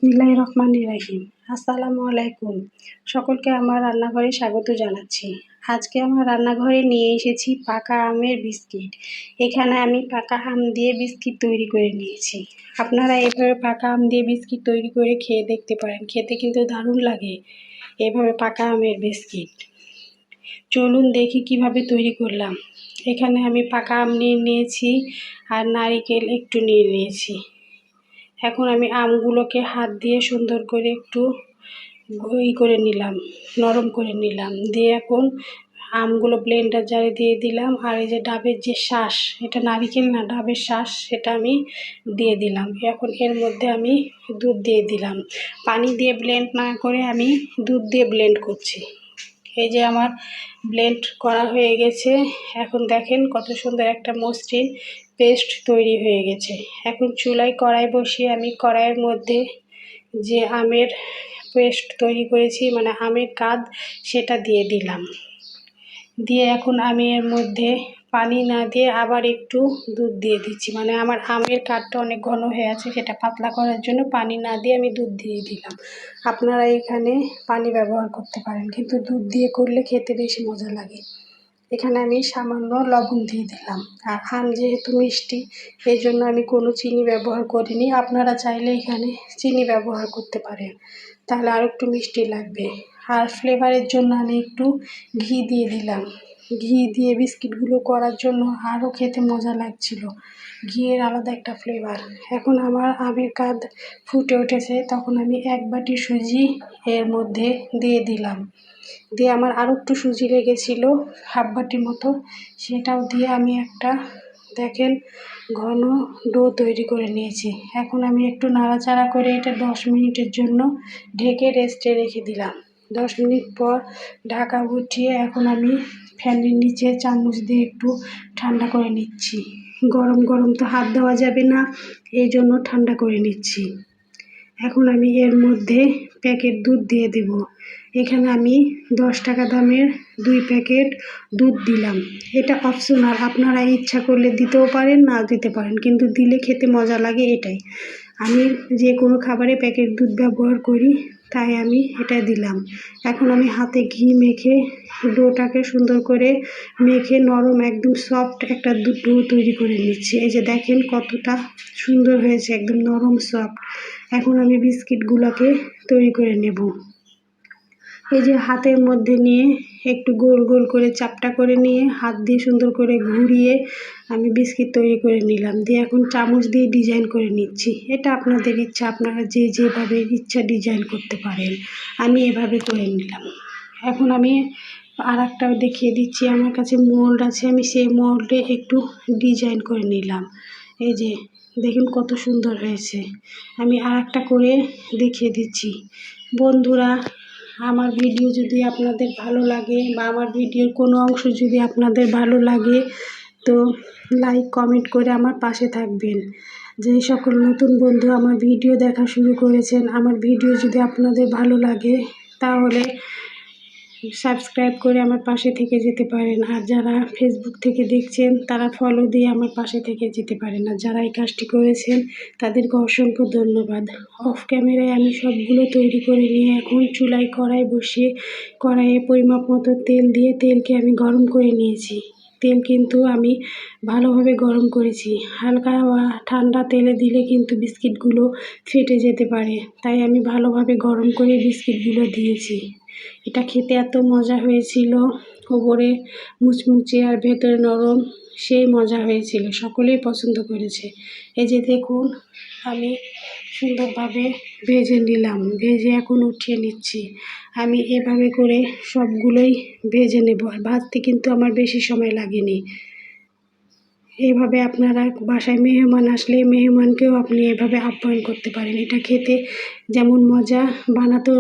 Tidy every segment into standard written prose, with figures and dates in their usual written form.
বিসমিল্লাহির রহমানির রহিম। আসসালামু আলাইকুম। সকলকে আমার রান্নাঘরে স্বাগত জানাচ্ছি। আজকে আমার রান্নাঘরে নিয়ে এসেছি পাকা আমের বিস্কিট। এখানে আমি পাকা আম দিয়ে বিস্কিট তৈরি করে নিয়েছি। আপনারা এভাবে পাকা আম দিয়ে বিস্কিট তৈরি করে খেয়ে দেখতে পারেন, খেতে কিন্তু দারুণ লাগে এভাবে পাকা আমের বিস্কিট। চলুন দেখি কিভাবে তৈরি করলাম। এখানে আমি পাকা আম নিয়ে নিয়েছি আর নারিকেল একটু নিয়ে নিয়েছি। এখন আমি আমগুলোকে হাত দিয়ে সুন্দর করে একটু করে নিলাম, নরম করে নিলাম। দিয়ে এখন আমগুলো ব্লেন্ডার জারে দিয়ে দিলাম। আর এই যে ডাবের যে শাঁস, এটা নারিকেল না, ডাবের শাঁস, সেটা আমি দিয়ে দিলাম। এখন এর মধ্যে আমি দুধ দিয়ে দিলাম। পানি দিয়ে ব্লেন্ড না করে আমি দুধ দিয়ে ব্লেন্ড করছি। এই যে আমার ব্লেন্ড করা হয়ে গেছে। এখন দেখেন কত সুন্দর একটা মসৃণ পেস্ট তৈরি হয়ে গেছে। এখন চুলায় কড়াই বসিয়ে আমি কড়াইয়ের মধ্যে যে আমের পেস্ট তৈরি করেছি, মানে আমের কাদ, সেটা দিয়ে দিলাম। দিয়ে এখন আমি এর মধ্যে পানি না দিয়ে আবার একটু দুধ দিয়ে দিচ্ছি। মানে আমার আমের কাঠটা অনেক ঘন হয়ে আছে, সেটা পাতলা করার জন্য পানি না দিয়ে আমি দুধ দিয়ে দিলাম। আপনারা এখানে পানি ব্যবহার করতে পারেন, কিন্তু দুধ দিয়ে করলে খেতে বেশি মজা লাগে। এখানে আমি সামান্য লবণ দিয়ে দিলাম। আর আম যেহেতু মিষ্টি, এই জন্য আমি কোনো চিনি ব্যবহার করিনি। আপনারা চাইলে এখানে চিনি ব্যবহার করতে পারেন, তাহলে আর একটু মিষ্টি লাগবে। আর ফ্লেভারের জন্য আমি একটু ঘি দিয়ে দিলাম। ঘি দিয়ে বিস্কিটগুলো করার জন্য আরও খেতে মজা লাগছিল। ঘিয়ের আলাদা একটা ফ্লেভার। এখন আমার আমের কাদ ফুটে উঠেছে, তখন আমি 1 বাটি সুজি এর মধ্যে দিয়ে দিলাম। দিয়ে আমার আরও একটু সুজি লেগেছিলো, 1/2 বাটি মতো, সেটাও দিয়ে আমি একটা দেখেন ঘন ডো তৈরি করে নিয়েছি। এখন আমি একটু নাড়াচাড়া করে এটা 10 মিনিটের জন্য ঢেকে রেস্টে রেখে দিলাম। 10 মিনিট পর ঢাকা উঠিয়ে এখন আমি ফ্যানের নিচে চামচ দিয়ে একটু ঠান্ডা করে নিচ্ছি। গরম গরম তো হাত দেওয়া যাবে না, এই জন্য ঠান্ডা করে নিচ্ছি। এখন আমি এর মধ্যে প্যাকেট দুধ দিয়ে দেব। এখানে আমি 10 টাকা দামের 2 প্যাকেট দুধ দিলাম। এটা অপশনাল, আপনারা ইচ্ছা করলে দিতেও পারেন, না দিতে পারেন, কিন্তু দিলে খেতে মজা লাগে এটাই। আমি যে কোনো খাবারে প্যাকেট দুধ ব্যবহার করি, তাই আমি এটা দিলাম। এখন আমি হাতে ঘি মেখে ডোটাকে সুন্দর করে মেখে নরম একদম সফট একটা ডো তৈরি করে নিচ্ছি। এই যে দেখেন কতটা সুন্দর হয়েছে, একদম নরম সফট। এখন আমি বিস্কিটগুলোকে তৈরি করে নেব। এই যে হাতের মধ্যে নিয়ে একটু গোল গোল করে চাপটা করে নিয়ে হাত দিয়ে সুন্দর করে ঘুরিয়ে আমি বিস্কিট তৈরি করে নিলাম। দিয়ে এখন চামচ দিয়ে ডিজাইন করে নিচ্ছি। এটা আপনাদের ইচ্ছা, আপনারা যেভাবে ইচ্ছা ডিজাইন করতে পারেন। আমি এভাবে করে নিলাম। এখন আমি আর একটা দেখিয়ে দিচ্ছি। আমার কাছে মোল্ড আছে, আমি সেই মোল্ডে একটু ডিজাইন করে নিলাম। এই যে দেখুন কত সুন্দর হয়েছে। আমি আর একটা করে দেখিয়ে দিচ্ছি। বন্ধুরা, আমার ভিডিও যদি আপনাদের ভালো লাগে বা আমার ভিডিওর কোনো অংশ যদি আপনাদের ভালো লাগে, তো লাইক কমেন্ট করে আমার পাশে থাকবেন। যে সকল নতুন বন্ধু আমার ভিডিও দেখা শুরু করেছেন, আমার ভিডিও যদি আপনাদের ভালো লাগে, তাহলে সাবস্ক্রাইব করে আমার পাশে থেকে যেতে পারেন। আর যারা ফেসবুক থেকে দেখছেন, তারা ফলো দিয়ে আমার পাশে থেকে যেতে পারেন। আর যারা এই কাজটি করেছেন, তাদেরকে অসংখ্য ধন্যবাদ। অফ ক্যামেরায় আমি সবগুলো তৈরি করে নিয়ে এখন চুলায় কড়াই বসিয়ে কড়াইয়ে পরিমাপ মতো তেল দিয়ে তেলকে আমি গরম করে নিয়েছি। তেল কিন্তু আমি ভালোভাবে গরম করেছি। হালকা বা ঠান্ডা তেলে দিলে কিন্তু বিস্কিটগুলো ফেটে যেতে পারে, তাই আমি ভালোভাবে গরম করে বিস্কিটগুলো দিয়েছি। এটা খেতে এত মজা হয়েছিল, ওপরে মুচমুচে আর ভেতরে নরম, সেই মজা হয়েছিল, সকলেই পছন্দ করেছে। এই যে দেখুন আমি সুন্দরভাবে ভেজে নিলাম, ভেজে এখন উঠিয়ে নিচ্ছি। আমি এভাবে করে সবগুলোই ভেজে নেব। আর ভাজতে কিন্তু আমার বেশি সময় লাগেনি। এইভাবে আপনারা বাসায় মেহমান আসলে মেহমানকেও আপনি এভাবে আপ্যায়ন করতে পারেন। এটা খেতে যেমন মজা, বানাতেও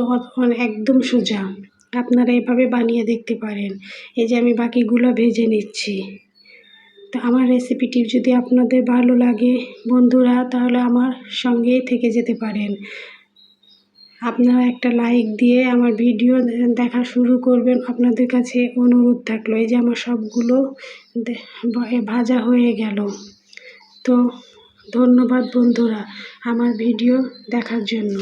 একদম সোজা। আপনারা এভাবে বানিয়ে দেখতে পারেন। এই যে আমি বাকিগুলো ভেজে নিচ্ছি। তো আমার রেসিপিটি যদি আপনাদের ভালো লাগে বন্ধুরা, তাহলে আমার সঙ্গেই থেকে যেতে পারেন। আপনারা একটা লাইক দিয়ে আমার ভিডিও দেখা শুরু করবেন, আপনাদের কাছে অনুরোধ থাকলো। এই যে আমার সবগুলো ভাজা হয়ে গেল। তো ধন্যবাদ বন্ধুরা আমার ভিডিও দেখার জন্য।